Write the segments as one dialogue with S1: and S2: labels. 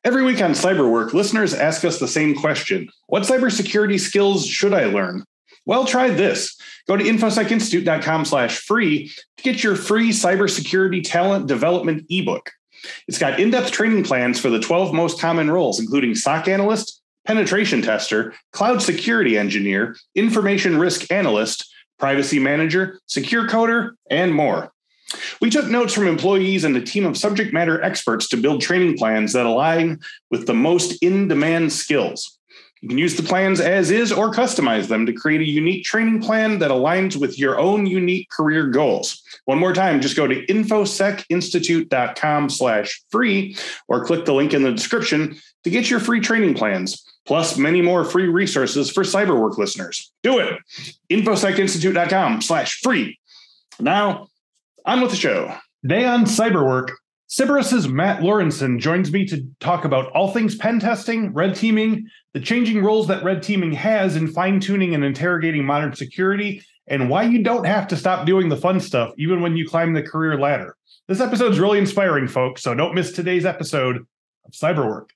S1: Every week on Cyberwork, listeners ask us the same question. What cybersecurity skills should I learn? Well, try this. Go to infosecinstitute.com/free to get your free cybersecurity talent development ebook. It's got in-depth training plans for the 12 most common roles, including SOC analyst, penetration tester, cloud security engineer, information risk analyst, privacy manager, secure coder, and more. We took notes from employees and a team of subject matter experts to build training plans that align with the most in-demand skills. You can use the plans as is or customize them to create a unique training plan that aligns with your own unique career goals. One more time, just go to infosecinstitute.com/free or click the link in the description to get your free training plans, plus many more free resources for Cyberwork listeners. Do it. infosecinstitute.com/free. Now, on with the show. Today on Cyberwork, Cyberis Matt Lorentzen joins me to talk about all things pen testing, red teaming, the changing roles that red teaming has in fine-tuning and interrogating modern security, and why you don't have to stop doing the fun stuff even when you climb the career ladder. This episode's really inspiring, folks, so don't miss today's episode of Cyberwork.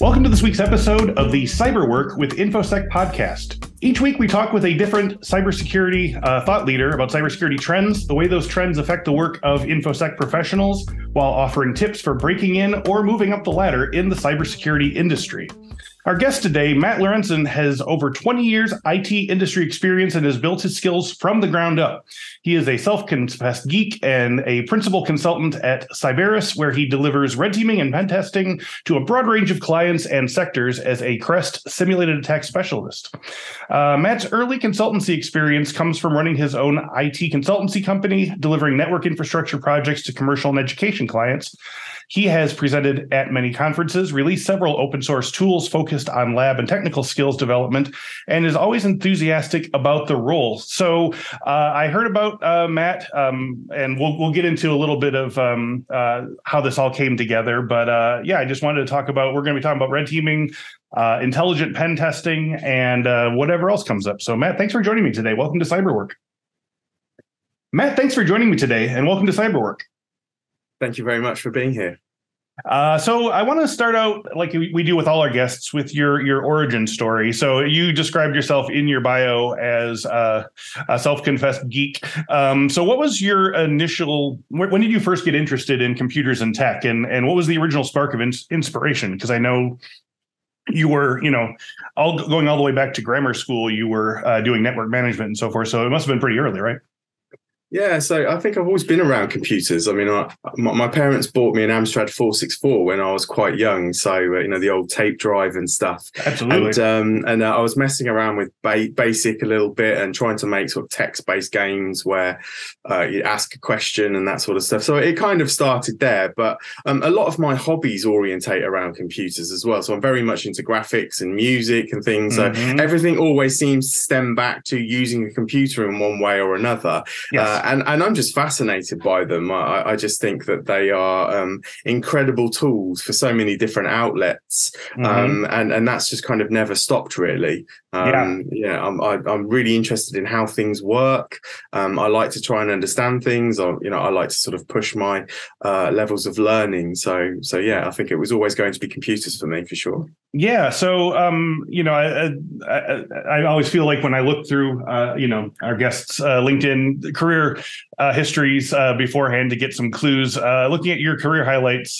S1: Welcome to this week's episode of the Cyberwork with Infosec podcast. Each week, we talk with a different cybersecurity thought leader about cybersecurity trends, the way those trends affect the work of Infosec professionals, while offering tips for breaking in or moving up the ladder in the cybersecurity industry. Our guest today, Matt Lorentzen, has over 20 years IT industry experience and has built his skills from the ground up. He is a self-confessed geek and a principal consultant at Cyberis, where he delivers red teaming and pen testing to a broad range of clients and sectors as a CREST simulated attack specialist. Matt's early consultancy experience comes from running his own IT consultancy company, delivering network infrastructure projects to commercial and education clients. He has presented at many conferences, released several open source tools focused on lab and technical skills development, and is always enthusiastic about the role. So I heard about Matt, and we'll get into a little bit of how this all came together. But I just wanted to talk about, we're going to be talking about red teaming, intelligent pen testing, and whatever else comes up. So Matt, thanks for joining me today. Welcome to Cyberwork. Matt, thanks for joining me today, and welcome to Cyberwork.
S2: Thank you very much for being here.
S1: So I want to start out like we do with all our guests with your origin story. So you described yourself in your bio as a self-confessed geek. So what was your initial, when did you first get interested in computers and tech, and what was the original spark of inspiration? Because I know you were, going all the way back to grammar school, you were doing network management and so forth. So it must have been pretty early, right?
S2: Yeah, so I think I've always been around computers. I mean, my parents bought me an Amstrad 464 when I was quite young. So, the old tape drive and stuff.
S1: Absolutely.
S2: And I was messing around with BASIC a little bit and trying to make sort of text-based games where you ask a question and that sort of stuff. So it kind of started there. But a lot of my hobbies orientate around computers as well. So I'm very much into graphics and music and things.
S1: Mm-hmm.
S2: So everything always seems to stem back to using a computer in one way or another.
S1: Yes.
S2: And I'm just fascinated by them. I just think that they are incredible tools for so many different outlets.
S1: Mm-hmm.
S2: And that's just kind of never stopped, really. I'm really interested in how things work. I like to try and understand things. I like to sort of push my levels of learning. So I think it was always going to be computers for me, for sure.
S1: Yeah. So, I always feel like when I look through, our guests' LinkedIn career histories beforehand to get some clues, looking at your career highlights,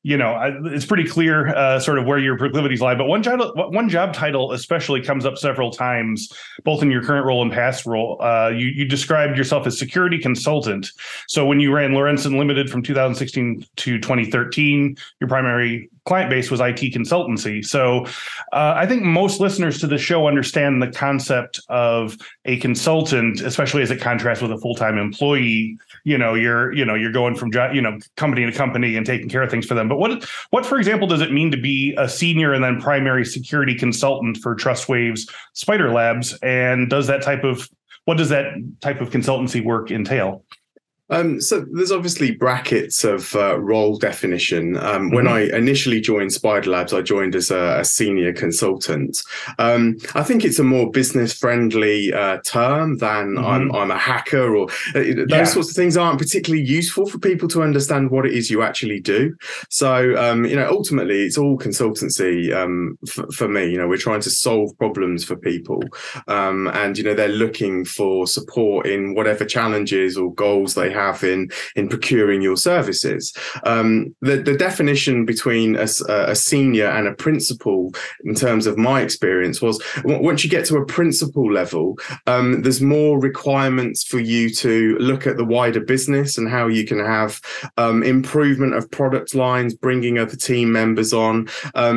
S1: it's pretty clear sort of where your proclivities lie. But one job title especially comes up several times, both in your current role and past role. You described yourself as security consultant. So when you ran Lorentzen Limited from 2016 to 2013, your primary client base was IT consultancy. So I think most listeners to the show understand the concept of a consultant, especially as it contrasts with a full-time employee. You're going from company to company and taking care of things for them. But what, for example, does it mean to be a senior and then primary security consultant for TrustWave's Spider Labs? And what does that type of consultancy work entail?
S2: So there's obviously brackets of role definition. When I initially joined Spider Labs, I joined as a senior consultant. I think it's a more business-friendly term than I'm a hacker, or those sorts of things aren't particularly useful for people to understand what it is you actually do. So, ultimately, it's all consultancy for me. We're trying to solve problems for people, and they're looking for support in whatever challenges or goals they have in procuring your services. The definition between a senior and a principal, in terms of my experience, was once you get to a principal level, there's more requirements for you to look at the wider business and how you can have improvement of product lines, bringing other team members on.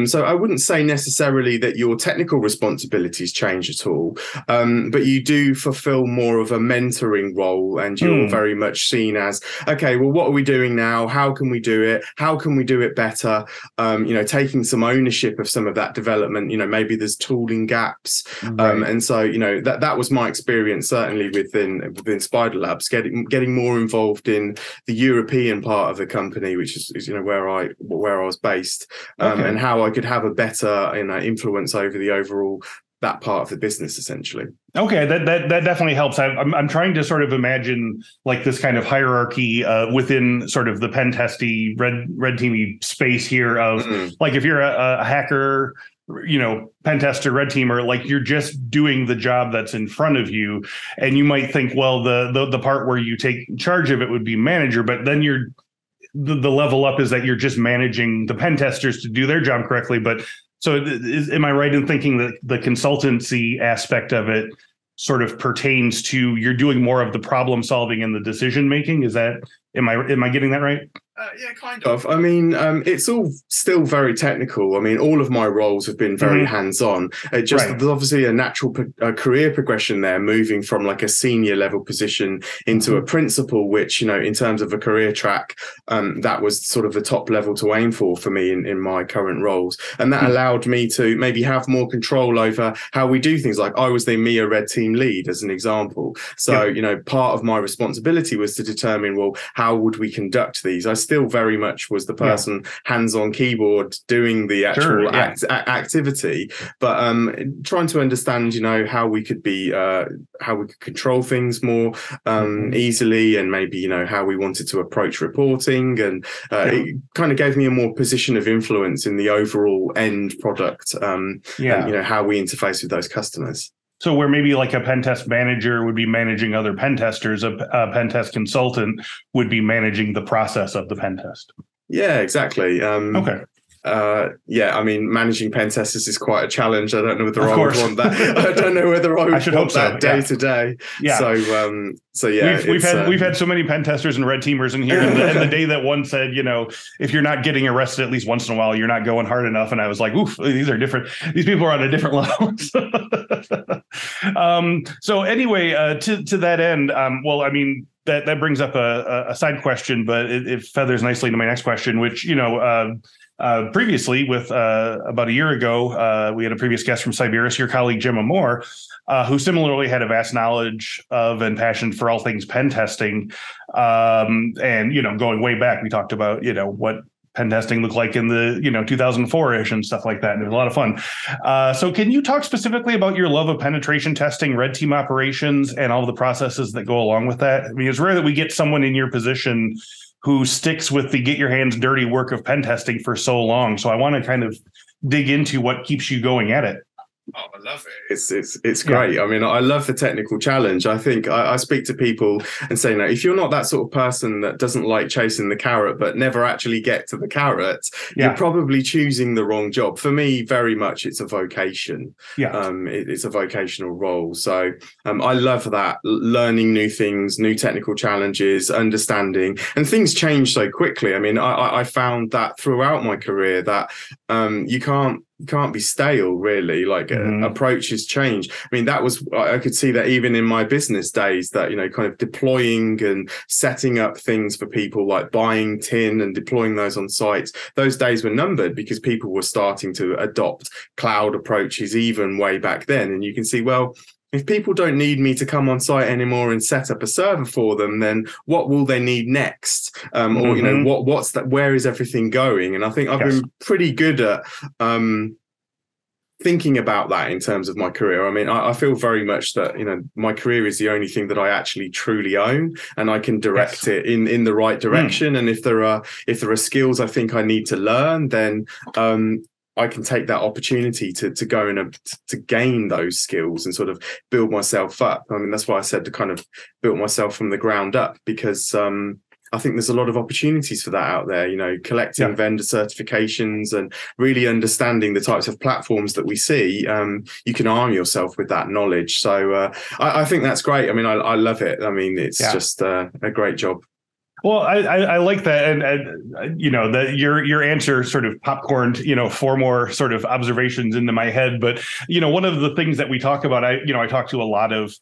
S2: So I wouldn't say necessarily that your technical responsibilities change at all, but you do fulfill more of a mentoring role, and you're very much seen as, okay, well, what are we doing now? How can we do it? How can we do it better? Taking some ownership of some of that development. Maybe there's tooling gaps. And so, that was my experience, certainly within Spider Labs, getting more involved in the European part of the company, which is where I was based, and how I could have a better influence over the overall that part of the business, essentially.
S1: Okay, that definitely helps. I'm trying to sort of imagine like this kind of hierarchy within sort of the pen testy red teamy space here of like, if you're a hacker, pen tester, red teamer, like you're just doing the job that's in front of you, and you might think, well, the part where you take charge of it would be manager, but then the level up is that you're just managing the pen testers to do their job correctly. But so am I right in thinking that the consultancy aspect of it sort of pertains to you're doing more of the problem solving and the decision making? Am I getting that right?
S2: Yeah, kind of. I mean, it's all still very technical. I mean, all of my roles have been very hands-on. There's obviously a natural career progression there, moving from like a senior level position into a principal, which, in terms of a career track, that was sort of the top level to aim for me in my current roles. And that allowed me to maybe have more control over how we do things. Like I was the EMEA Red Team lead, as an example. So, part of my responsibility was to determine, well, how would we conduct these? I still very much was the person hands on keyboard doing the actual activity, but trying to understand, how we could control things more easily, and maybe how we wanted to approach reporting, and it kind of gave me a more position of influence in the overall end product, and how we interface with those customers.
S1: So where maybe like a pen test manager would be managing other pen testers, a pen test consultant would be managing the process of the pen test.
S2: Yeah, exactly.
S1: Okay.
S2: I mean, managing pen testers is quite a challenge. I don't know whether I would want that. I don't know whether I would want that day to day. Yeah. So yeah,
S1: we've had so many pen testers and red teamers in here, and the day that one said, if you're not getting arrested at least once in a while, you're not going hard enough. And I was like, oof, these are different. These people are on a different level. So anyway, to that end, well, I mean, that brings up a side question, but it feathers nicely to my next question, which, previously, with about a year ago, we had a previous guest from Cyberis, your colleague Gemma Moore, who similarly had a vast knowledge of and passion for all things pen testing. And going way back, we talked about what pen testing looked like in the 2004-ish and stuff like that. And it was a lot of fun. So can you talk specifically about your love of penetration testing, red team operations, and all of the processes that go along with that? I mean, it's rare that we get someone in your position who sticks with the get your hands dirty work of pen testing for so long. So I want to kind of dig into what keeps you going at it.
S2: Oh, I love it. It's great. Yeah. I mean, I love the technical challenge. I think I speak to people and say, no, if you're not that sort of person that doesn't like chasing the carrot, but never actually get to the carrot, you're probably choosing the wrong job. For me, very much it's a vocation. Yeah. It's a vocational role. So I love that, learning new things, new technical challenges, understanding, and things change so quickly. I mean, I found that throughout my career that you can't be stale, really. Like approaches change. I mean, I could see that even in my business days, that kind of deploying and setting up things for people, like buying tin and deploying those on sites, those days were numbered, because people were starting to adopt cloud approaches even way back then. And you can see, well, if people don't need me to come on site anymore and set up a server for them, then what will they need next? Or, you know, what's that? Where is everything going? And I think I've been pretty good at thinking about that in terms of my career. I mean, I feel very much that, you know, my career is the only thing that I actually truly own, and I can direct it in the right direction. And if there are skills I think I need to learn, then I can take that opportunity to go and to gain those skills and sort of build myself up. I mean, that's why I said to kind of build myself from the ground up, because I think there's a lot of opportunities for that out there, you know, collecting vendor certifications and really understanding the types of platforms that we see. You can arm yourself with that knowledge. So I think that's great. I mean, I love it. I mean, it's just a great job.
S1: Well, I like that, and you know, that your answer sort of popcorned, you know, 4 more sort of observations into my head. But you know, one of the things that we talk about, I talk to a lot of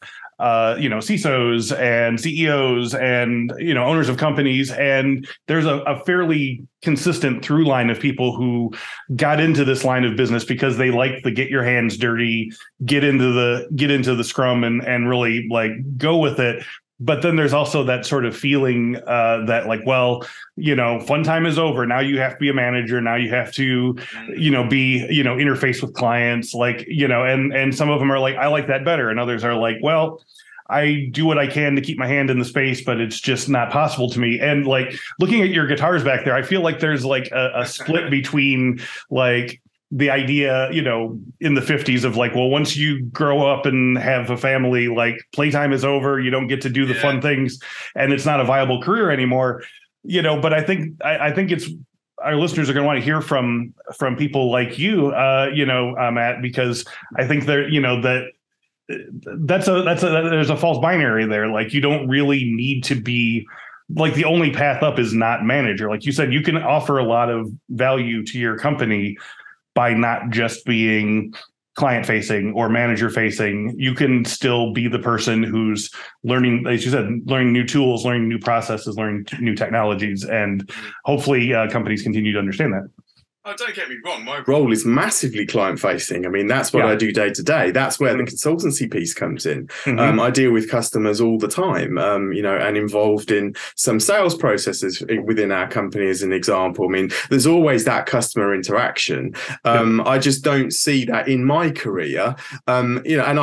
S1: you know, CISOs and CEOs and, you know, owners of companies, and there's a fairly consistent through line of people who got into this line of business because they like the get your hands dirty, get into the scrum and really like go with it. But then there's also that sort of feeling that like, well, you know, fun time is over. Now you have to be a manager. Now you have to, you know, interface with clients, like, you know, and some of them are like, I like that better. And others are like, well, I do what I can to keep my hand in the space, but it's just not possible to me. And like looking at your guitars back there, I feel like there's like a split between like the idea, you know, in the 50s of like, well, once you grow up and have a family, like playtime is over, you don't get to do the fun things, and it's not a viable career anymore, you know. But I think it's, our listeners are going to want to hear from people like you, you know, Matt, because I think there, you know, that there's a false binary there. Like you don't really need to be, like the only path up is not manager. Like you said, you can offer a lot of value to your company by not just being client facing or manager facing. You can still be the person who's learning, as you said, learning new tools, learning new processes, learning new technologies, and hopefully companies continue to understand that.
S2: Oh, don't get me wrong. My role is massively client facing. I mean, that's what I do day to day. That's where the consultancy piece comes in. I deal with customers all the time, you know, and involved in some sales processes within our company, as an example. I mean, there's always that customer interaction. I just don't see that in my career. You know, and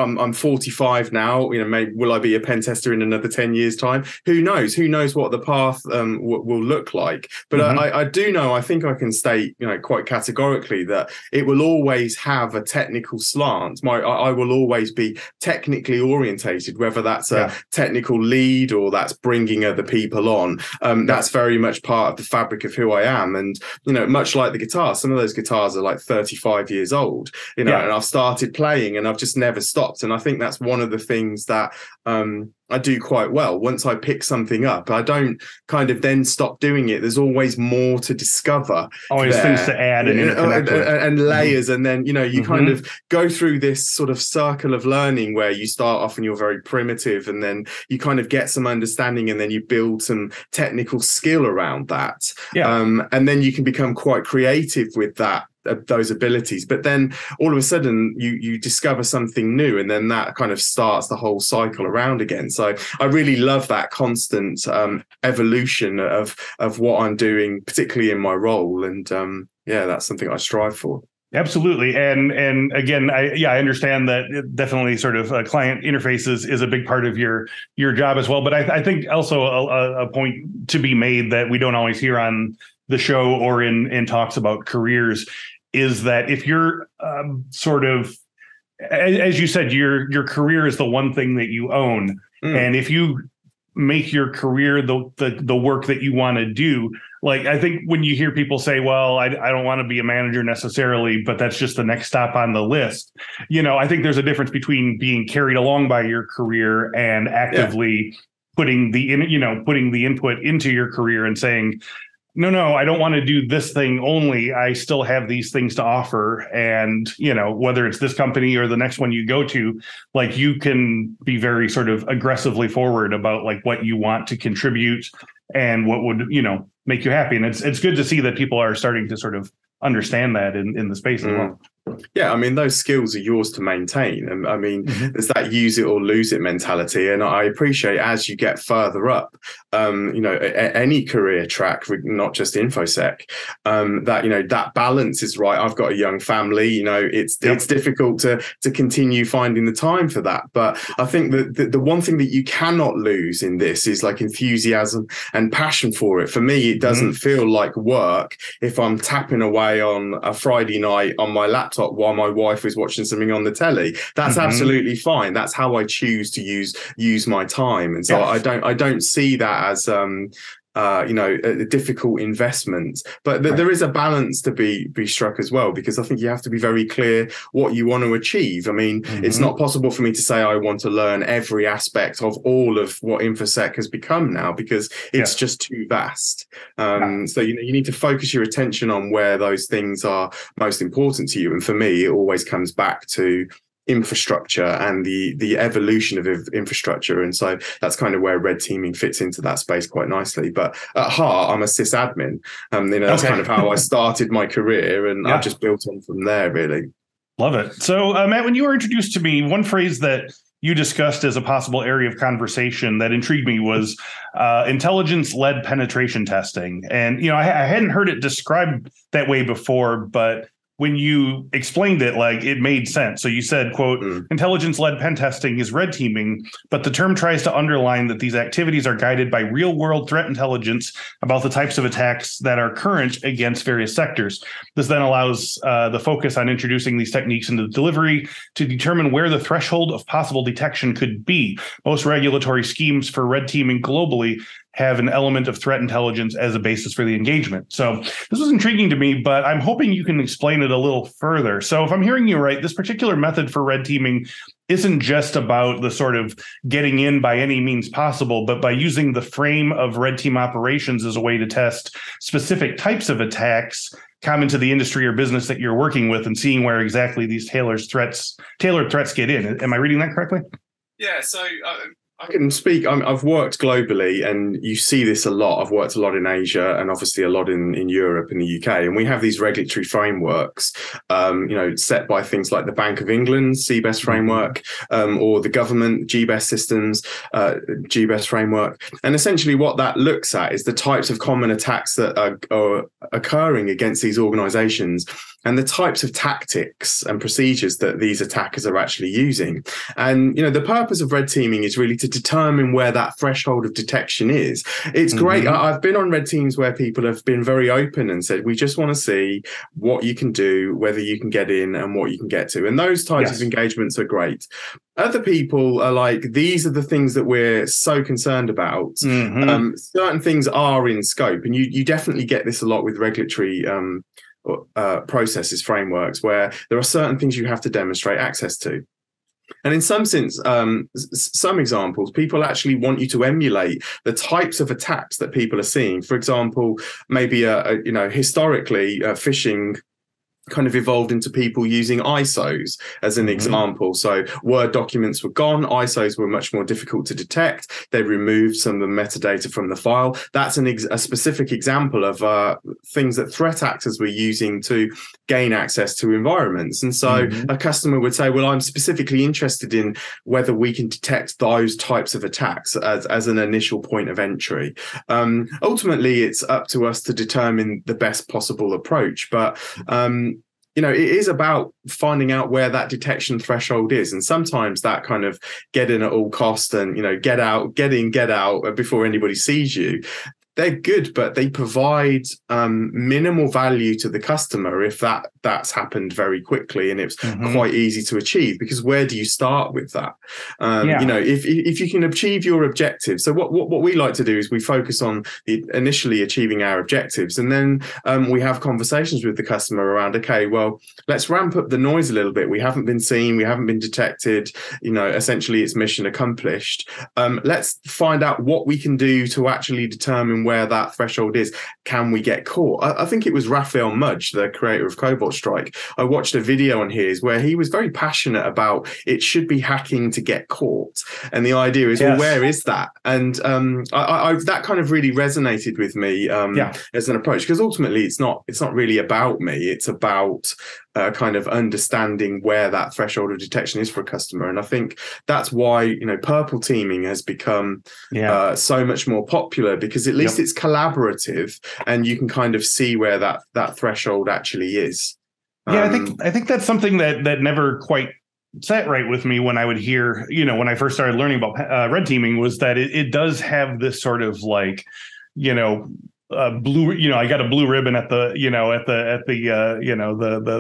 S2: I'm 45 now. You know, maybe will I be a pen tester in another 10 years' time? Who knows? Who knows what the path will look like? But I do know. I think I can state, you know, quite categorically that it will always have a technical slant. I will always be technically orientated, whether that's a technical lead or that's bringing other people on. That's very much part of the fabric of who I am. And you know, much like the guitar, some of those guitars are like 35 years old. You know, and I've started playing and I've just never stopped. And I think that's one of the things that I do quite well. Once I pick something up, I don't kind of then stop doing it. There's always more to discover.
S1: Always things to add
S2: and layers. And then, you know, you kind of go through this sort of circle of learning where you start off and you're very primitive, and then you kind of get some understanding, and then you build some technical skill around that. And then you can become quite creative with those abilities. But then all of a sudden you discover something new, and then that kind of starts the whole cycle around again. So I really love that constant evolution of what I'm doing, particularly in my role. And that's something I strive for.
S1: Absolutely. And again, I understand that definitely sort of client interfaces is a big part of your job as well. But I think also a point to be made that we don't always hear on the show or in talks about careers is that if you're sort of, as you said, your career is the one thing that you own. And if you make your career the work that you want to do, like I think when you hear people say, well, I don't want to be a manager necessarily, but that's just the next stop on the list. You know, I think there's a difference between being carried along by your career and actively putting the input into your career and saying, no, I don't want to do this thing only. I still have these things to offer. And, you know, whether it's this company or the next one you go to, like you can be very sort of aggressively forward about like what you want to contribute and what would, you know, make you happy. And it's good to see that people are starting to sort of understand that in the space as well.
S2: Yeah, I mean, those skills are yours to maintain. And I mean, there's that use it or lose it mentality. And I appreciate as you get further up, any career track, not just InfoSec, that, that balance is right. I've got a young family, it's difficult to continue finding the time for that. But I think that the one thing that you cannot lose in this is like enthusiasm and passion for it. For me, it doesn't feel like work if I'm tapping away on a Friday night on my laptop while my wife is watching something on the telly. That's absolutely fine. That's how I choose to use my time. And so I don't see that as a difficult investment, but there is a balance to be struck as well, because I think you have to be very clear what you want to achieve. I mean, it's not possible for me to say I want to learn every aspect of all of what InfoSec has become now, because it's just too vast. So you need to focus your attention on where those things are most important to you. And for me, it always comes back to infrastructure and the evolution of infrastructure. And so that's kind of where red teaming fits into that space quite nicely. But at heart, I'm a sysadmin. That's kind of how I started my career, and I've just built on from there, really.
S1: Love it. So, Matt, when you were introduced to me, one phrase that you discussed as a possible area of conversation that intrigued me was intelligence-led penetration testing. And, I hadn't heard it described that way before, but when you explained it, like, it made sense. So you said, quote, intelligence-led pen testing is red teaming, but the term tries to underline that these activities are guided by real-world threat intelligence about the types of attacks that are current against various sectors. This then allows the focus on introducing these techniques into the delivery to determine where the threshold of possible detection could be. Most regulatory schemes for red teaming globally have an element of threat intelligence as a basis for the engagement. So this was intriguing to me, but I'm hoping you can explain it a little further. So if I'm hearing you right, this particular method for red teaming isn't just about the sort of getting in by any means possible, but by using the frame of red team operations as a way to test specific types of attacks common to the industry or business that you're working with, and seeing where exactly these tailored threats get in. Am I reading that correctly?
S2: Yeah, so I can speak. I've worked globally, and you see this a lot. I've worked a lot in Asia, and obviously a lot in Europe and the UK. And we have these regulatory frameworks, set by things like the Bank of England, CBES framework, or the government GBES systems, GBES framework. And essentially, what that looks at is the types of common attacks that are occurring against these organisations, and the types of tactics and procedures that these attackers are actually using. And, the purpose of red teaming is really to determine where that threshold of detection is. It's great. I've been on red teams where people have been very open and said, we just want to see what you can do, whether you can get in, and what you can get to. And those types of engagements are great. Other people are like, these are the things that we're so concerned about. Certain things are in scope, and you definitely get this a lot with regulatory processes, frameworks, where there are certain things you have to demonstrate access to. And in some sense, some examples, people actually want you to emulate the types of attacks that people are seeing. For example, maybe historically, phishing kind of evolved into people using ISOs as an example. So Word documents were gone. ISOs were much more difficult to detect. They removed some of the metadata from the file. That's a specific example of things that threat actors were using to gain access to environments. And so a customer would say, well, I'm specifically interested in whether we can detect those types of attacks as an initial point of entry. Ultimately, it's up to us to determine the best possible approach. But it is about finding out where that detection threshold is. And sometimes that kind of get in at all cost and, get out before anybody sees you. They're good, but they provide minimal value to the customer if that's happened very quickly and it's quite easy to achieve. Because where do you start with that? If you can achieve your objectives. So what we like to do is we focus on initially achieving our objectives, and then we have conversations with the customer around, okay, well, let's ramp up the noise a little bit. We haven't been seen, we haven't been detected. Essentially, it's mission accomplished. Let's find out what we can do to actually determine where that threshold is. Can we get caught? I think it was Raphael Mudge, the creator of Cobalt Strike. I watched a video on his where he was very passionate about it should be hacking to get caught. And the idea is, well, where is that? And that kind of really resonated with me as an approach, because ultimately it's not really about me. It's about kind of understanding where that threshold of detection is for a customer. And I think that's why, purple teaming has become so much more popular, because at least it's collaborative and you can kind of see where that threshold actually is.
S1: Yeah, I think that's something that never quite sat right with me when I would hear, when I first started learning about red teaming, was that it does have this sort of like, blue, I got a blue ribbon at the,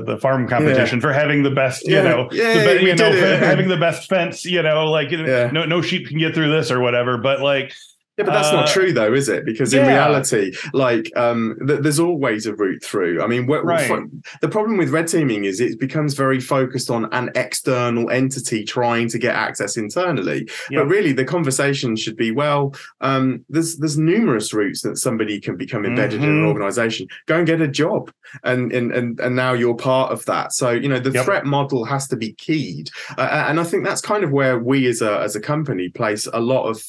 S1: the farm competition for having the best, having the best fence, no sheep can get through this or whatever. But like,
S2: yeah, but that's not true, though, is it? Because in reality, there's always a route through. I mean, the problem with red teaming is it becomes very focused on an external entity trying to get access internally. But really, the conversation should be, there's numerous routes that somebody can become embedded in an organization. Go and get a job, and now you're part of that. So the threat model has to be keyed, and I think that's kind of where we as a company place a lot of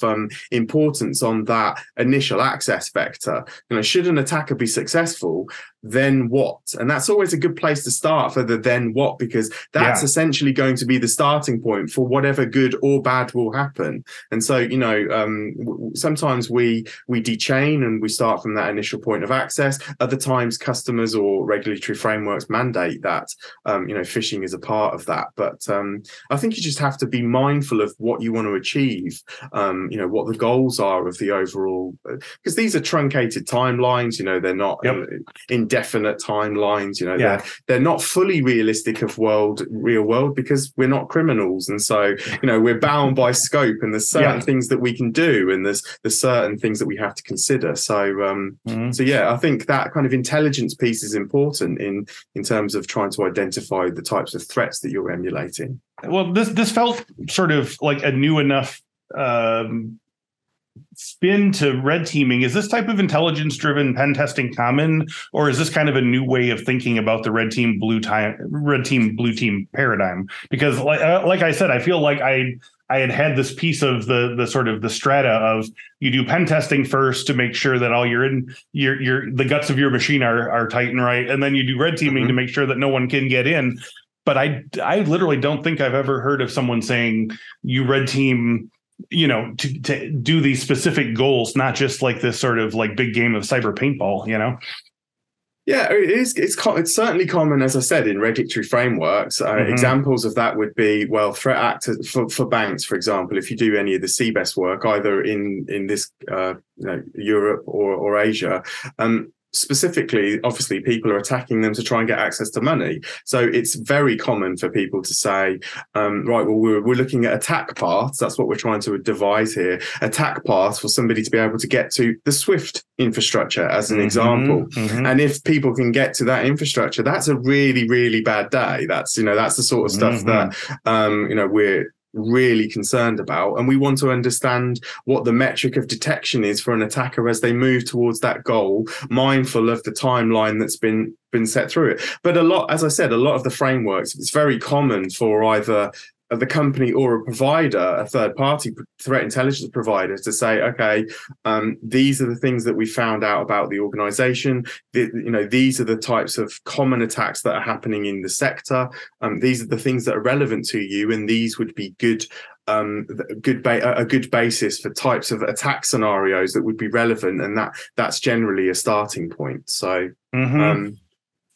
S2: importance on that initial access vector. Should an attacker be successful, then what? And that's always a good place to start for the then what, because that's essentially going to be the starting point for whatever good or bad will happen. And so, sometimes we dechain and we start from that initial point of access. Other times customers or regulatory frameworks mandate that, phishing is a part of that. But I think you just have to be mindful of what you want to achieve, what the goals are of the overall, because these are truncated timelines, they're not indefinite timelines, they're not fully realistic of real world, because we're not criminals. And so, we're bound by scope, and there's certain things that we can do, and there's certain things that we have to consider. So, I think that kind of intelligence piece is important in terms of trying to identify the types of threats that you're emulating.
S1: Well, this felt sort of like a new enough spin to red teaming. Is this type of intelligence driven pen testing common, or is this kind of a new way of thinking about the red team blue team paradigm? Because like I said, I feel like I had this piece of the sort of the strata of, you do pen testing first to make sure that all the guts of your machine are tight and right, and then you do red teaming to make sure that no one can get in. But I literally don't think I've ever heard of someone saying you red team, to do these specific goals, not just like this sort of like big game of cyber paintball,
S2: Yeah, it is. It's certainly common, as I said, in regulatory frameworks. Examples of that would be, threat actors for banks, for example. If you do any of the CBES work, either in this Europe or Asia, specifically, obviously, people are attacking them to try and get access to money. So it's very common for people to say, we're looking at attack paths. That's what we're trying to devise here. Attack paths for somebody to be able to get to the SWIFT infrastructure, as an example. And if people can get to that infrastructure, that's a really, really bad day. That's the sort of stuff that, we're really concerned about, and we want to understand what the metric of detection is for an attacker as they move towards that goal, mindful of the timeline that's been set through it. But as I said, a lot of the frameworks, it's very common for either the company or a provider, a third-party threat intelligence provider, to say, okay, these are the things that we found out about the organization. These are the types of common attacks that are happening in the sector. These are the things that are relevant to you, and these would be a good basis for types of attack scenarios that would be relevant, and that's generally a starting point. So.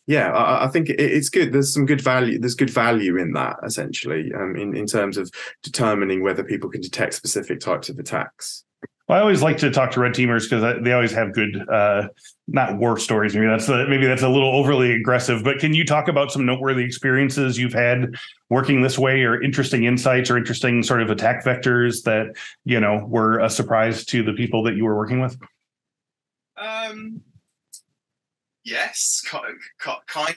S2: I think it's good. There's some good value. There's good value in that, essentially, in terms of determining whether people can detect specific types of attacks.
S1: Well, I always like to talk to red teamers because they always have good, not war stories. Maybe that's a little overly aggressive. But can you talk about some noteworthy experiences you've had working this way, or interesting insights, or interesting sort of attack vectors that were a surprise to the people that you were working with?
S2: Yes, kind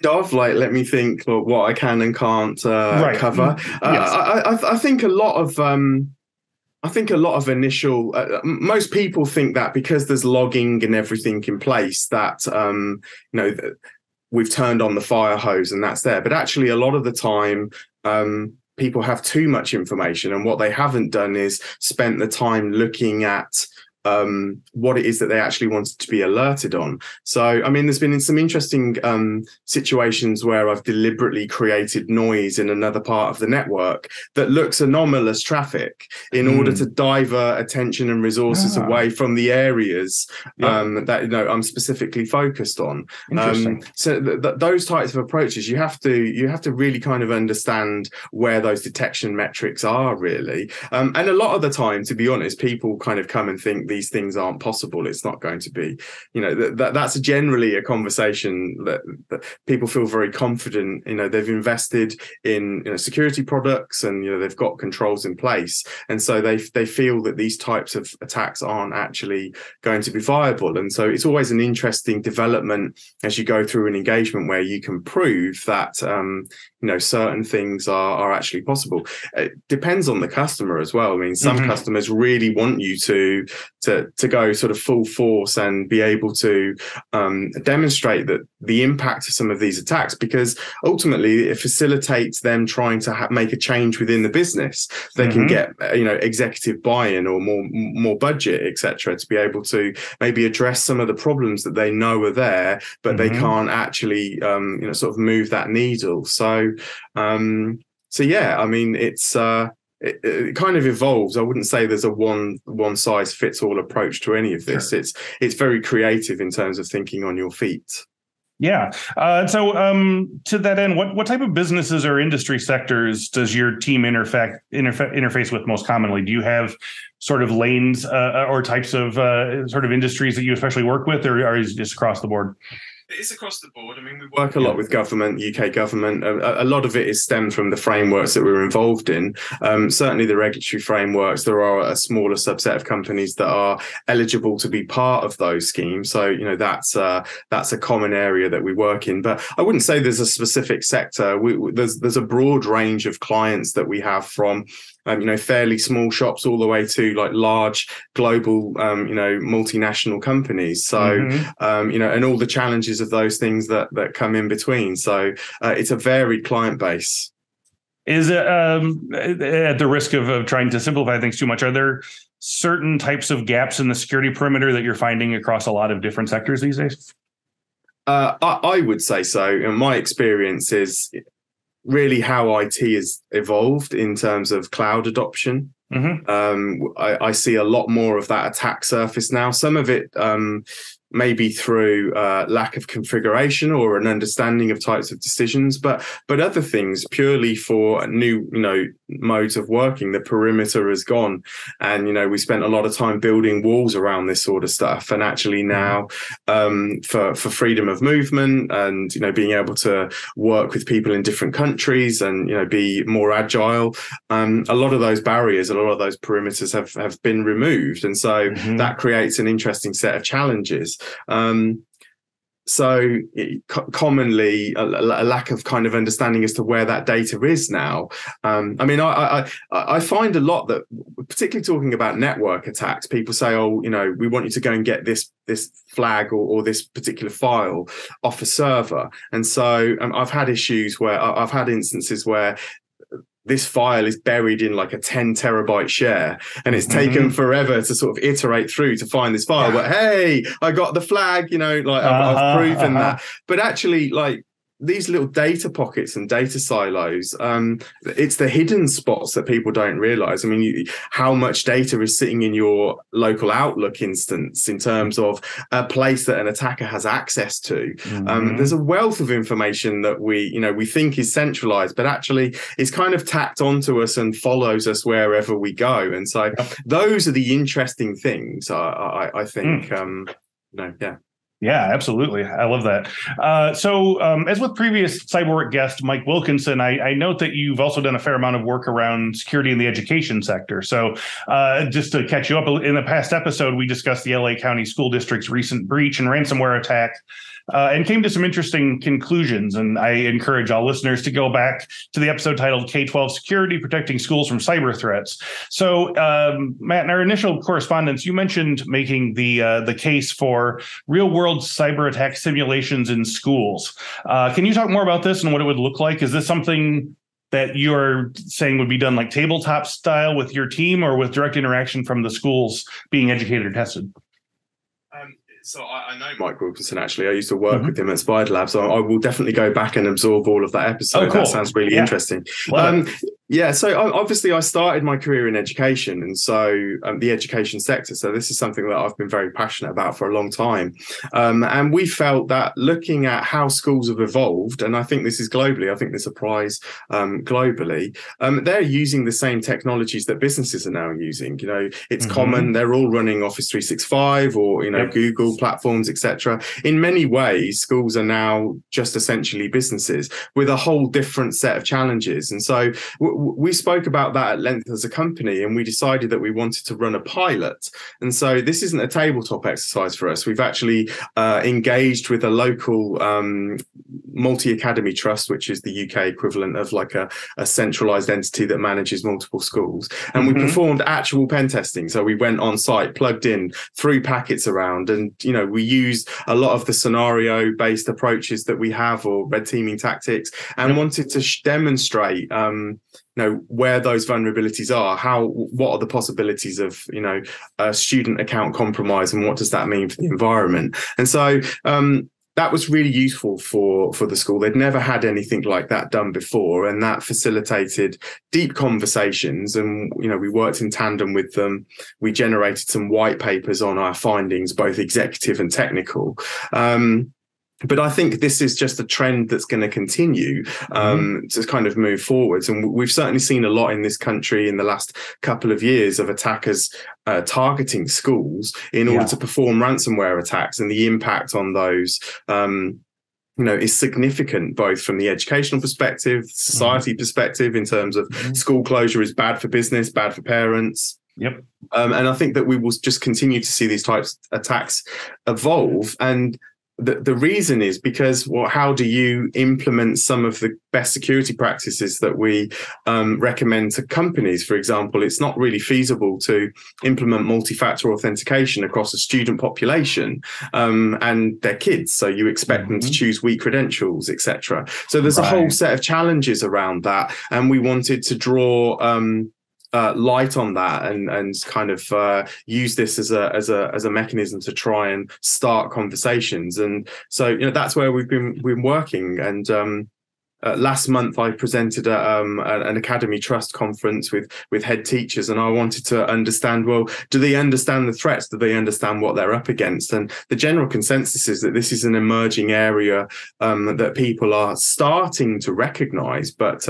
S2: of. Like, let me think what I can and can't cover. Yes. I think a lot of initial. Most people think that because there's logging and everything in place, that we've turned on the fire hose and that's there. But actually, a lot of the time, people have too much information, and what they haven't done is spent the time looking at what it is that they actually wanted to be alerted on. So, I mean, there's been some interesting situations where I've deliberately created noise in another part of the network that looks anomalous traffic in order to divert attention and resources away from the areas that I'm specifically focused on. So those types of approaches, you have to really kind of understand where those detection metrics are, really. And a lot of the time, to be honest, people kind of come and think these things aren't possible. It's not going to be, that's generally a conversation that people feel very confident. They've invested in security products, and they've got controls in place, and so they feel that these types of attacks aren't actually going to be viable. And so it's always an interesting development as you go through an engagement where you can prove that certain things are actually possible. It depends on the customer as well. I mean, some customers really want you to go sort of full force and be able to demonstrate that the impact of some of these attacks, because ultimately it facilitates them trying to make a change within the business. They can get executive buy-in or more budget, etc., to be able to maybe address some of the problems that they know are there, but they can't actually sort of move that needle. So yeah, I mean, it kind of evolves. I wouldn't say there's a one size fits all approach to any of this. Sure. It's very creative in terms of thinking on your feet.
S1: Yeah. So to that end, what type of businesses or industry sectors does your team interface with most commonly? Do you have sort of lanes or types of sort of industries that you especially work with, or is it just across the board?
S2: It's across the board. I mean, we work a lot with government, UK government. A lot of it is stemmed from the frameworks that we're involved in. Certainly the regulatory frameworks, there are a smaller subset of companies that are eligible to be part of those schemes. So, that's a common area that we work in. But I wouldn't say there's a specific sector. There's a broad range of clients that we have, from fairly small shops all the way to like large global, multinational companies. So, and all the challenges of those things that come in between. So it's a varied client base.
S1: Is it, at the risk of trying to simplify things too much, are there certain types of gaps in the security perimeter that you're finding across a lot of different sectors these days?
S2: I would say so. And my experience is really how IT has evolved in terms of cloud adoption. I see a lot more of that attack surface now. Some of it maybe through lack of configuration or an understanding of types of decisions, but other things purely for new modes of working. The perimeter has gone, and we spent a lot of time building walls around this sort of stuff. And actually now for freedom of movement and being able to work with people in different countries and be more agile, a lot of those barriers, a lot of those perimeters have been removed, and so that creates an interesting set of challenges. So commonly a lack of kind of understanding as to where that data is now. I mean, I find a lot that, particularly talking about network attacks, people say, oh, we want you to go and get this flag or this particular file off a server. And so I've had issues where I've had instances where this file is buried in like a 10 terabyte share, and it's taken forever to sort of iterate through to find this file. But hey, I got the flag, I've proven that. But actually, like, these little data pockets and data silos, it's the hidden spots that people don't realize. I mean, how much data is sitting in your local Outlook instance in terms of a place that an attacker has access to. There's a wealth of information that we think is centralized, but actually it's kind of tacked onto us and follows us wherever we go. And so those are the interesting things, I think. Yeah.
S1: Yeah, absolutely. I love that. So as with previous CyberWork guest, Mike Wilkinson, I note that you've also done a fair amount of work around security in the education sector. So just to catch you up, in the past episode, we discussed the LA County School District's recent breach and ransomware attack, and came to some interesting conclusions. And I encourage all listeners to go back to the episode titled K-12 Security, Protecting Schools from Cyber Threats. So, Matt, in our initial correspondence, you mentioned making the case for real-world cyber attack simulations in schools. Can you talk more about this and what it would look like? Is this something that you're saying would be done like tabletop style with your team, or with direct interaction from the schools being educated or tested?
S2: So I know Mike Wilkinson, actually. I used to work with him at Spider Lab, so I will definitely go back and absorb all of that episode.
S1: Oh, cool.
S2: That sounds really interesting. Yeah, so obviously I started my career in education, and so the education sector. So this is something that I've been very passionate about for a long time. And we felt that looking at how schools have evolved, and I think this is globally, I think this applies globally, they're using the same technologies that businesses are now using. You know, it's common. They're all running Office 365 or, you know, Google platforms, etc. In many ways, schools are now just essentially businesses with a whole different set of challenges. And so we spoke about that at length as a company, and we decided that we wanted to run a pilot. And so this isn't a tabletop exercise for us. We've actually engaged with a local multi-academy trust, which is the UK equivalent of like a centralized entity that manages multiple schools. And we performed actual pen testing. So we went on site, plugged in, threw packets around, and, you know, we used a lot of the scenario-based approaches that we have, or red teaming tactics, and wanted to demonstrate you know, where those vulnerabilities are, what are the possibilities of, you know, student account compromise, and what does that mean for the environment? And so that was really useful for the school. They'd never had anything like that done before, and that facilitated deep conversations. And, you know, we worked in tandem with them. We generated some white papers on our findings, both executive and technical. But I think this is just a trend that's going to continue to kind of move forwards. And we've certainly seen a lot in this country in the last couple of years of attackers targeting schools in order to perform ransomware attacks, and the impact on those you know, is significant, both from the educational perspective, society perspective, in terms of school closure is bad for business, bad for parents. And I think that we will just continue to see these types of attacks evolve. And the reason is because, well, how do you implement some of the best security practices that we recommend to companies? For example, it's not really feasible to implement multi-factor authentication across a student population and their kids. So you expect them to choose weak credentials, etc. So there's a whole set of challenges around that. And we wanted to draw light on that, and kind of use this as a mechanism to try and start conversations. And so, you know, that's where we've been working. And last month I presented at an Academy Trust conference with head teachers, and I wanted to understand, well, do they understand the threats? Do they understand what they're up against? And the general consensus is that this is an emerging area that people are starting to recognize, but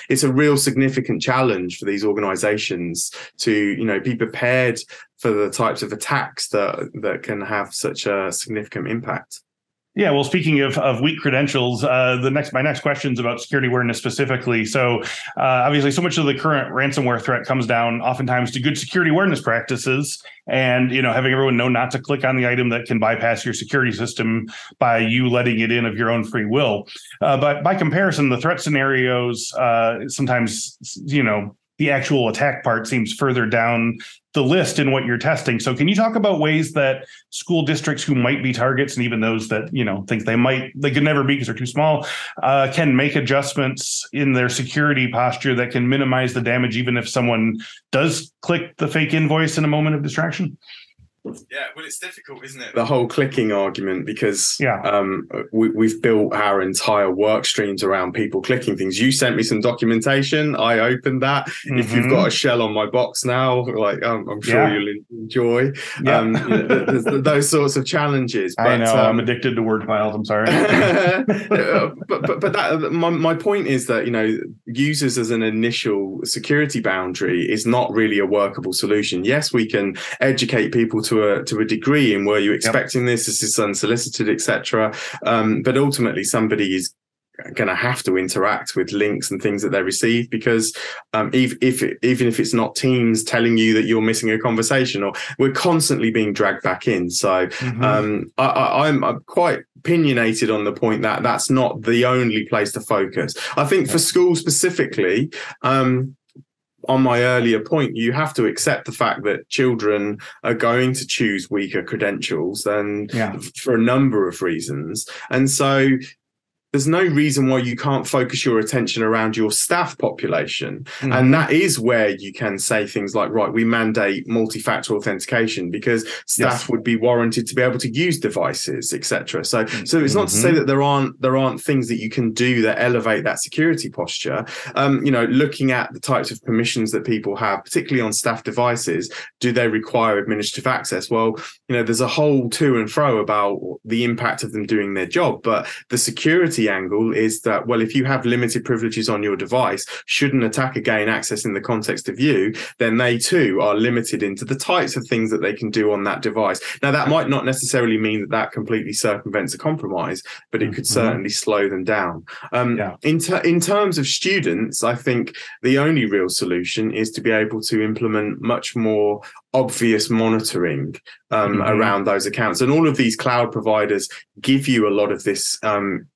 S2: it's a real significant challenge for these organizations to, you know, be prepared for the types of attacks that can have such a significant impact.
S1: Yeah, well, speaking of weak credentials, my next question is about security awareness specifically. So obviously, so much of the current ransomware threat comes down oftentimes to good security awareness practices, and, you know, having everyone know not to click on the item that can bypass your security system by you letting it in of your own free will. But by comparison, the threat scenarios sometimes, you know, the actual attack part seems further down the list in what you're testing. So can you talk about ways that school districts who might be targets, and even those that, you know, think they could never be because they're too small, can make adjustments in their security posture that can minimize the damage, even if someone does click the fake invoice in a moment of distraction?
S2: Yeah, well, it's difficult, isn't it? The whole clicking argument, because
S1: yeah.
S2: We've built our entire work streams around people clicking things. You sent me some documentation. I opened that. Mm-hmm. If you've got a shell on my box now, like I'm sure you'll enjoy those sorts of challenges. But,
S1: I know I'm addicted to Word files. I'm sorry.
S2: but that my point is that, you know, users as an initial security boundary is not really a workable solution. Yes, we can educate people to a degree in, were you expecting this is unsolicited, etc. But ultimately somebody is going to have to interact with links and things that they receive, because even if it's not Teams telling you that you're missing a conversation, or we're constantly being dragged back in. So I'm quite opinionated on the point that that's not the only place to focus. I think for schools specifically, on my earlier point, you have to accept the fact that children are going to choose weaker credentials, and for a number of reasons. And so there's no reason why you can't focus your attention around your staff population. And that is where you can say things like, right, we mandate multi-factor authentication because staff would be warranted to be able to use devices, etc. So it's not to say that there aren't things that you can do that elevate that security posture. Looking at the types of permissions that people have, particularly on staff devices, do they require administrative access? Well, there's a whole to and fro about the impact of them doing their job, but the security angle is that, well, if you have limited privileges on your device, should an attacker gain access in the context of you, then they too are limited into the types of things that they can do on that device. Now, that might not necessarily mean that completely circumvents a compromise, but it could certainly slow them down. In terms of students, I think the only real solution is to be able to implement much more obvious monitoring around those accounts. And all of these cloud providers give you a lot of this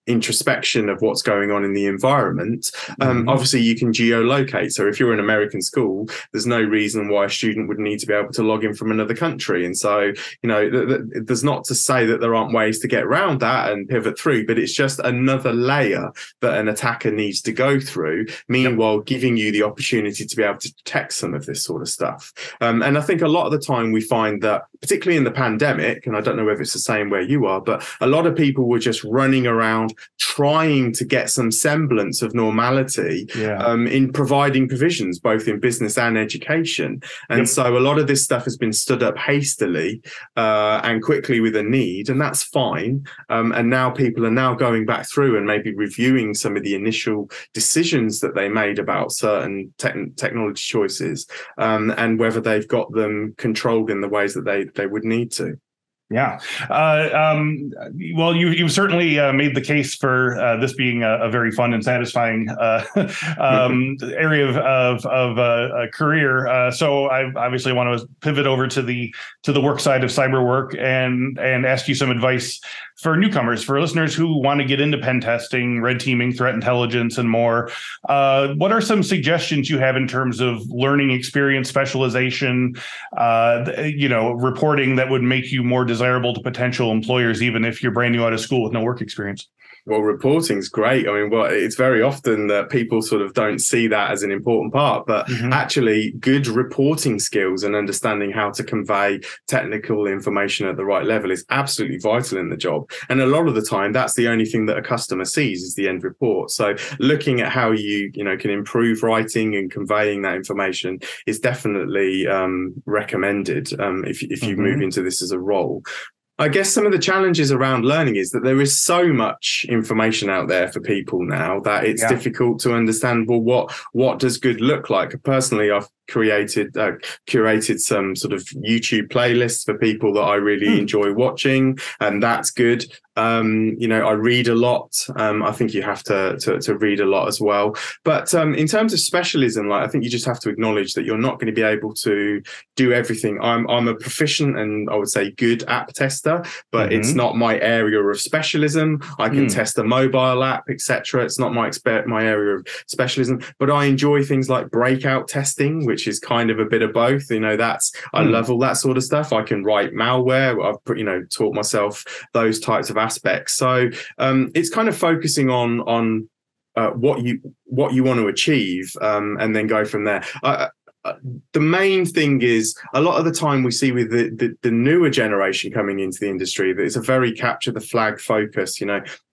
S2: introspection of what's going on in the environment. Obviously, you can geolocate. So if you're an American school, there's no reason why a student would need to be able to log in from another country. And so, there's not to say that there aren't ways to get around that and pivot through, but it's just another layer that an attacker needs to go through, meanwhile giving you the opportunity to be able to detect some of this sort of stuff. And I think a lot of the time we find that, particularly in the pandemic, and I don't know whether it's the same where you are, but a lot of people were just running around trying to get some semblance of normality in providing provisions, both in business and education. And so a lot of this stuff has been stood up hastily and quickly with a need, and that's fine. And now people are now going back through and maybe reviewing some of the initial decisions that they made about certain technology choices and whether they've got them controlled in the ways that they would need to.
S1: Yeah. Well, you've certainly made the case for this being a very fun and satisfying area of a career. So I obviously want to pivot over to the work side of cyber work and ask you some advice for newcomers, for listeners who want to get into pen testing, red teaming, threat intelligence, and more. What are some suggestions you have in terms of learning experience, specialization, reporting that would make you more desirable to potential employers, even if you're brand new out of school with no work experience?
S2: Well, reporting's great. I mean, it's very often that people sort of don't see that as an important part, but actually good reporting skills and understanding how to convey technical information at the right level is absolutely vital in the job. And a lot of the time, that's the only thing that a customer sees is the end report. So looking at how you can improve writing and conveying that information is definitely recommended if you move into this as a role. I guess some of the challenges around learning is that there is so much information out there for people now that it's difficult to understand, well, what does good look like? Personally, I've curated some sort of YouTube playlists for people that I really enjoy watching, and that's good. I read a lot. I think you have to read a lot as well. But in terms of specialism, I think you just have to acknowledge that you're not going to be able to do everything. I'm a proficient and I would say good app tester, but it's not my area of specialism. I can test a mobile app, etc. It's not my area of specialism, but I enjoy things like breakout testing, which is kind of a bit of both. I love all that sort of stuff. I can write malware. I've taught myself those types of aspects. So it's kind of focusing on what you want to achieve and then go from there. The main thing is a lot of the time we see with the newer generation coming into the industry that it's a very capture the flag focus,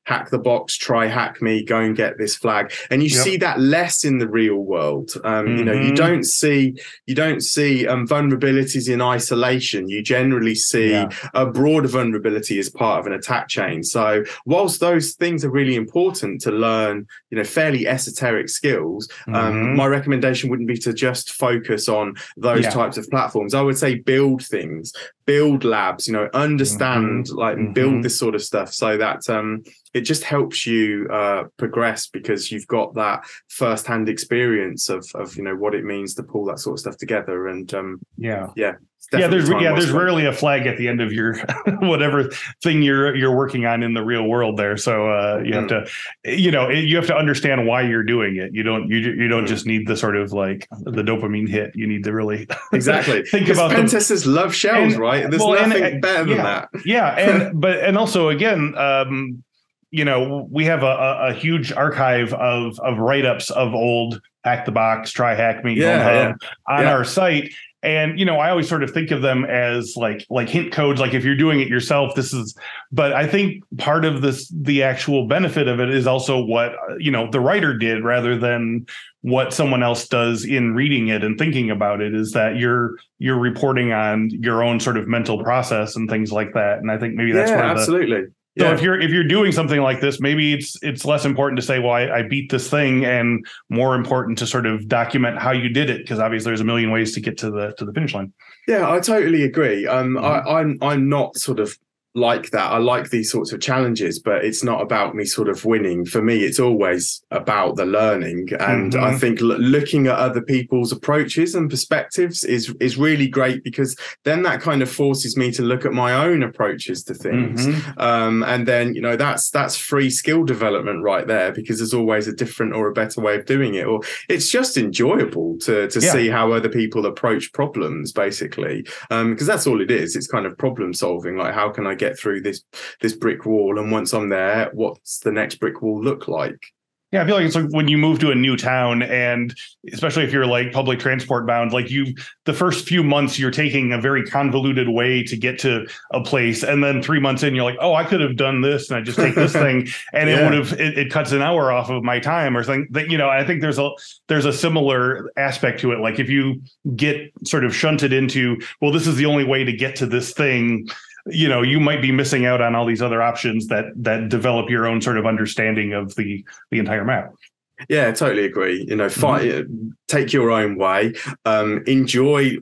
S2: hack the box, try hack me, go and get this flag. And you see that less in the real world. You don't see vulnerabilities in isolation. You generally see a broader vulnerability as part of an attack chain. So whilst those things are really important to learn, fairly esoteric skills, my recommendation wouldn't be to just focus on those types of platforms. I would say build things, build labs, understand, build this sort of stuff so that it just helps you progress because you've got that first-hand experience of what it means to pull that sort of stuff together. And there's rarely a flag at the end of your whatever thing you're working on in the real world there. So you have to you have to understand why you're doing it. You don't just need the sort of like the dopamine hit. You need to really exactly
S1: think about
S2: pen testers love shells, right? There's nothing better than that.
S1: Yeah, and also again. we have a huge archive of write-ups of old Hack the Box, Try Hack Me, Home Hub on our site. And, I always sort of think of them as like hint codes, like if you're doing it yourself, but I think part of the actual benefit of it is also what, the writer did rather than what someone else does in reading it and thinking about it, is that you're reporting on your own sort of mental process and things like that. And I think maybe that's where
S2: absolutely.
S1: So if you're doing something like this, maybe it's less important to say, well, I beat this thing, and more important to sort of document how you did it, because obviously there's a million ways to get to the finish line.
S2: Yeah, I totally agree. I'm not sort of like that. I like these sorts of challenges, but it's not about me sort of winning. For me, it's always about the learning. And I think looking at other people's approaches and perspectives is really great, because then that kind of forces me to look at my own approaches to things. And then, that's free skill development right there, because there's always a different or a better way of doing it. Or it's just enjoyable to see how other people approach problems, basically, because that's all it is. It's kind of problem solving. Like, how can I get through this brick wall, and once I'm there, what's the next brick wall look like?
S1: Yeah, I feel like it's like when you move to a new town, and especially if you're like public transport bound, like the first few months you're taking a very convoluted way to get to a place, and then 3 months in you're like, oh, I could have done this, and I just take this thing, and it cuts an hour off of my time or something. That I think there's a similar aspect to it. Like if you get sort of shunted into, well, this is the only way to get to this thing, you might be missing out on all these other options that develop your own sort of understanding of the entire map.
S2: Yeah, totally agree. Take your own way, enjoy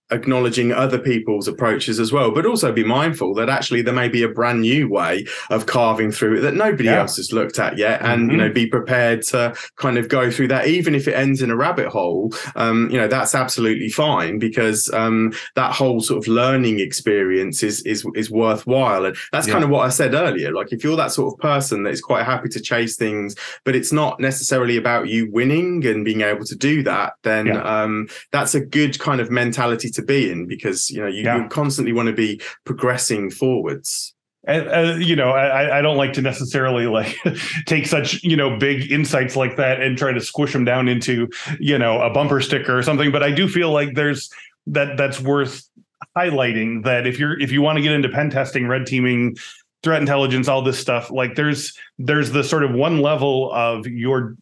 S2: acknowledging other people's approaches as well, but also be mindful that actually there may be a brand new way of carving through it that nobody else has looked at yet, and be prepared to kind of go through that, even if it ends in a rabbit hole. That's absolutely fine, because that whole sort of learning experience is worthwhile. And that's kind of what I said earlier. Like, if you're that sort of person that is quite happy to chase things, but it's not necessarily about you winning and being able to do that, then that's a good kind of mentality to be in, because you constantly want to be progressing forwards.
S1: And I don't like to necessarily like take such big insights like that and try to squish them down into a bumper sticker or something, but I do feel like that's worth highlighting, that if you want to get into pen testing, red teaming, threat intelligence, all this stuff, like there's the sort of one level of you're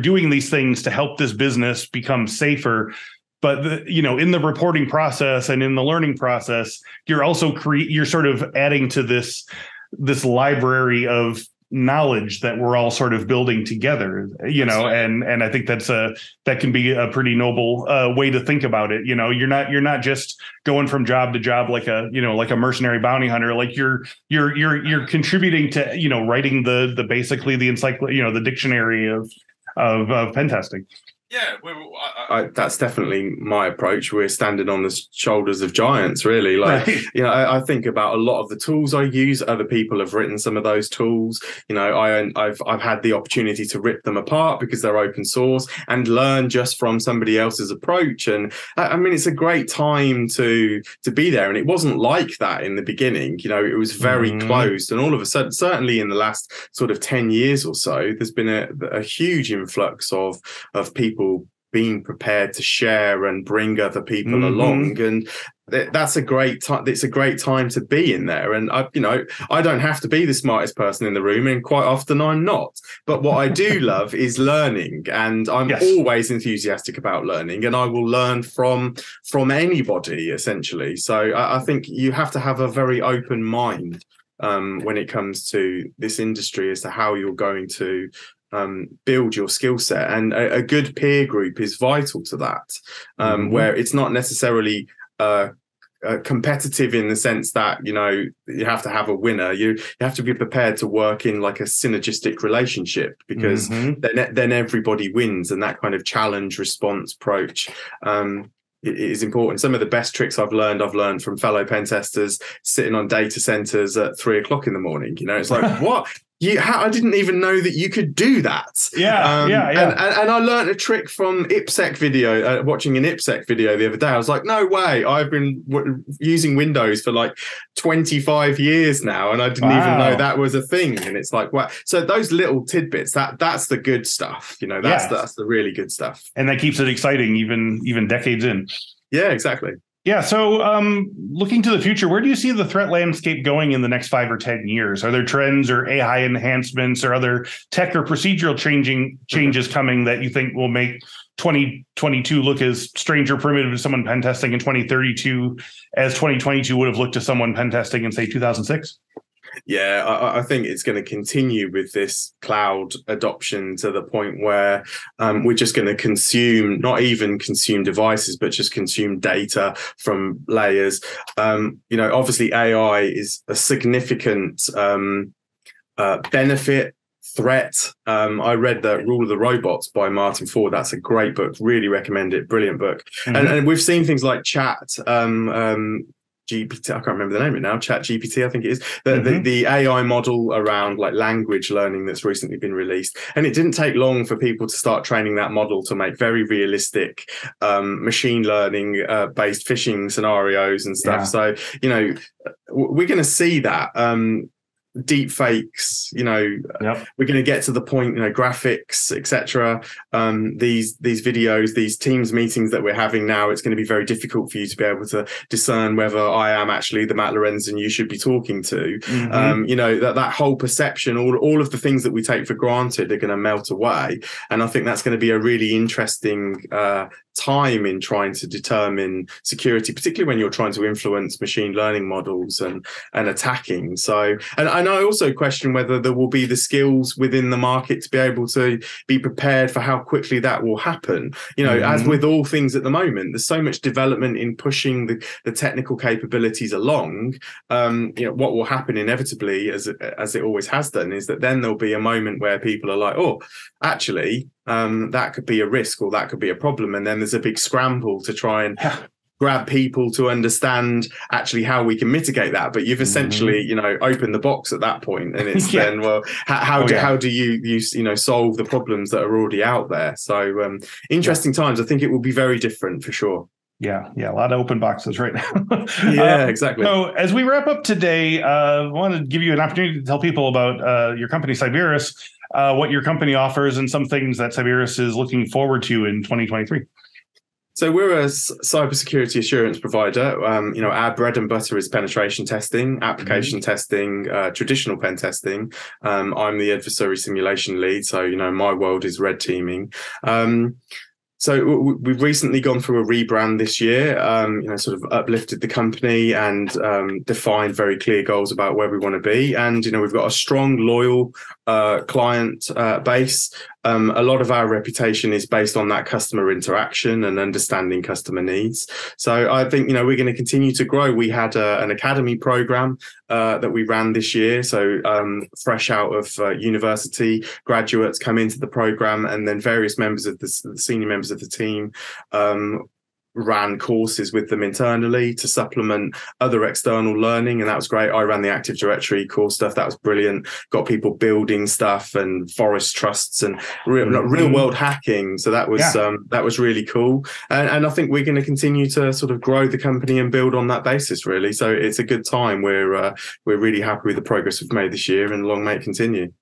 S1: doing these things to help this business become safer. But in the reporting process and in the learning process, you're also you're sort of adding to this library of knowledge that we're all sort of building together. And I think that can be a pretty noble way to think about it. You're not just going from job to job like a mercenary bounty hunter. Like you're contributing to writing the basically the encyclopedia, the dictionary of pen testing.
S2: Yeah, that's definitely my approach. We're standing on the shoulders of giants, really. Like, I think about a lot of the tools I use. Other people have written some of those tools. I've had the opportunity to rip them apart because they're open source and learn just from somebody else's approach. And I mean, it's a great time to be there. And it wasn't like that in the beginning. It was very closed. And all of a sudden, certainly in the last sort of 10 years or so, there's been a huge influx of people being prepared to share and bring other people along, and that's a great time. It's a great time to be in there. And I don't have to be the smartest person in the room, and quite often I'm not. But what I do love is learning, and I'm always enthusiastic about learning, and I will learn from anybody essentially. So I think you have to have a very open mind when it comes to this industry as to how you're going to build your skill set, and a good peer group is vital to that, where it's not necessarily competitive in the sense that you have to have a winner. You have to be prepared to work in like a synergistic relationship, because then everybody wins, and that kind of challenge response approach it is important. Some of the best tricks I've learned from fellow pen testers sitting on data centers at 3 o'clock in the morning. It's like, what? I didn't even know that you could do that.
S1: Yeah.
S2: And I learned a trick from IPsec video, watching an IPsec video the other day. I was like, no way. I've been using Windows for like 25 years now, and I didn't even know that was a thing. And it's like, wow. So those little tidbits, that's the good stuff. That's the really good stuff.
S1: And that keeps it exciting, even decades in.
S2: Yeah, exactly.
S1: Yeah. So looking to the future, where do you see the threat landscape going in the next 5 or 10 years? Are there trends or AI enhancements or other tech or procedural changes coming that you think will make 2022 look as strange or primitive to someone pen testing in 2032 as 2022 would have looked to someone pen testing in, say, 2006?
S2: Yeah, I think it's going to continue with this cloud adoption to the point where we're just going to not even consume devices, but just consume data from layers. Obviously AI is a significant benefit. Threat. I read the Rule of the Robots by Martin Ford. That's a great book. Really recommend it. Brilliant book. Mm-hmm. And we've seen things like chat. GPT, I can't remember the name of it now. Chat GPT, I think it is. The AI model around like language learning that's recently been released. And it didn't take long for people to start training that model to make very realistic machine learning based phishing scenarios and stuff. So, we're going to see that. Deep fakes, we're going to get to the point, graphics, etc. These videos, these Teams meetings that we're having now, it's going to be very difficult for you to be able to discern whether I am actually the Matt Lorentzen you should be talking to. That whole perception, all of the things that we take for granted are going to melt away. And I think that's going to be a really interesting time in trying to determine security, particularly when you're trying to influence machine learning models and attacking. So, and I also question whether there will be the skills within the market to be able to be prepared for how quickly that will happen. As with all things at the moment, there's so much development in pushing the technical capabilities along. What will happen inevitably, as it always has done, is that then there'll be a moment where people are like, oh, actually, that could be a risk or that could be a problem. And then there's a big scramble to try and grab people to understand actually how we can mitigate that. But you've essentially, opened the box at that point, and it's then, well, how do you solve the problems that are already out there? So interesting times. I think it will be very different for sure.
S1: Yeah, a lot of open boxes right now.
S2: Yeah, exactly.
S1: So as we wrap up today, I want to give you an opportunity to tell people about your company, Cyberis, what your company offers, and some things that Cyberis is looking forward to in 2023.
S2: So we're a cybersecurity assurance provider. Our bread and butter is penetration testing, application testing, traditional pen testing. I'm the adversary simulation lead, so my world is red teaming. So we've recently gone through a rebrand this year, sort of uplifted the company and defined very clear goals about where we want to be. And, we've got a strong, loyal client base. A lot of our reputation is based on that customer interaction and understanding customer needs. So I think, we're going to continue to grow. We had an academy program that we ran this year. So fresh out of university, graduates come into the program, and then various members of the senior members of the team ran courses with them internally to supplement other external learning, and that was great. I ran the Active Directory course stuff. That was brilliant. Got people building stuff and forest trusts and real world hacking. So that was really cool. And I think we're going to continue to sort of grow the company and build on that basis, really. So it's a good time. We're really happy with the progress we've made this year, and long may it continue.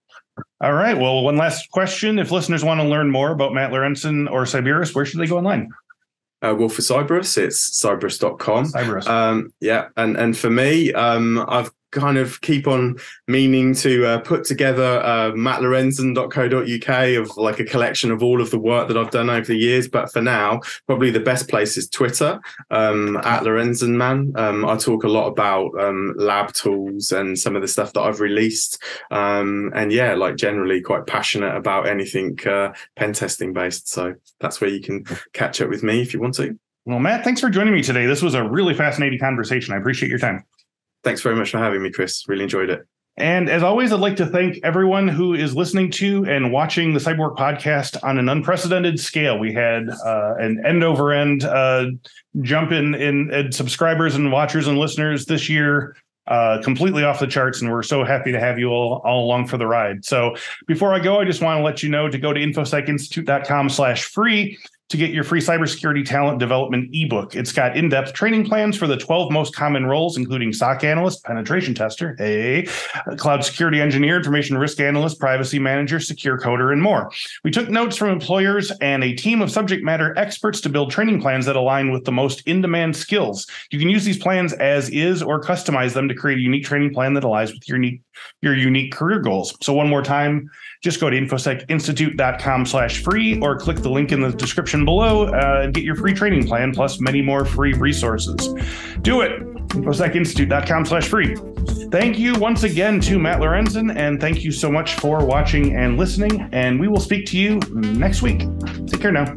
S1: All right. Well, one last question. If listeners want to learn more about Matt Lorentzen or Cyberis, where should they go online?
S2: Well, for Cyberis, it's cyberis.com.
S1: Cyberis.
S2: And for me, I've kind of keep on meaning to put together mattlorentzen.co.uk of like a collection of all of the work that I've done over the years. But for now, probably the best place is Twitter, at Lorentzen Man. I talk a lot about lab tools and some of the stuff that I've released. And generally quite passionate about anything pen testing based. So that's where you can catch up with me if you want to.
S1: Well, Matt, thanks for joining me today. This was a really fascinating conversation. I appreciate your time.
S2: Thanks very much for having me, Chris. Really enjoyed it.
S1: And as always, I'd like to thank everyone who is listening to and watching the Cyberwork podcast on an unprecedented scale. We had an end over end jump in subscribers and watchers and listeners this year. completely off the charts, and we're so happy to have you all along for the ride. So before I go, I just want to let you know to go to infosecinstitute.com/free to get your free cybersecurity talent development ebook. It's got in-depth training plans for the 12 most common roles, including SOC analyst, penetration tester, cloud security engineer, information risk analyst, privacy manager, secure coder, and more. We took notes from employers and a team of subject matter experts to build training plans that align with the most in-demand skills. You can use these plans as is or customize them to create a unique training plan that aligns with your unique career goals. So one more time, just go to infosecinstitute.com/free or click the link in the description below and get your free training plan plus many more free resources. Do it. infosecinstitute.com/free. Thank you once again to Matt Lorentzen, and thank you so much for watching and listening, and we will speak to you next week. Take care now.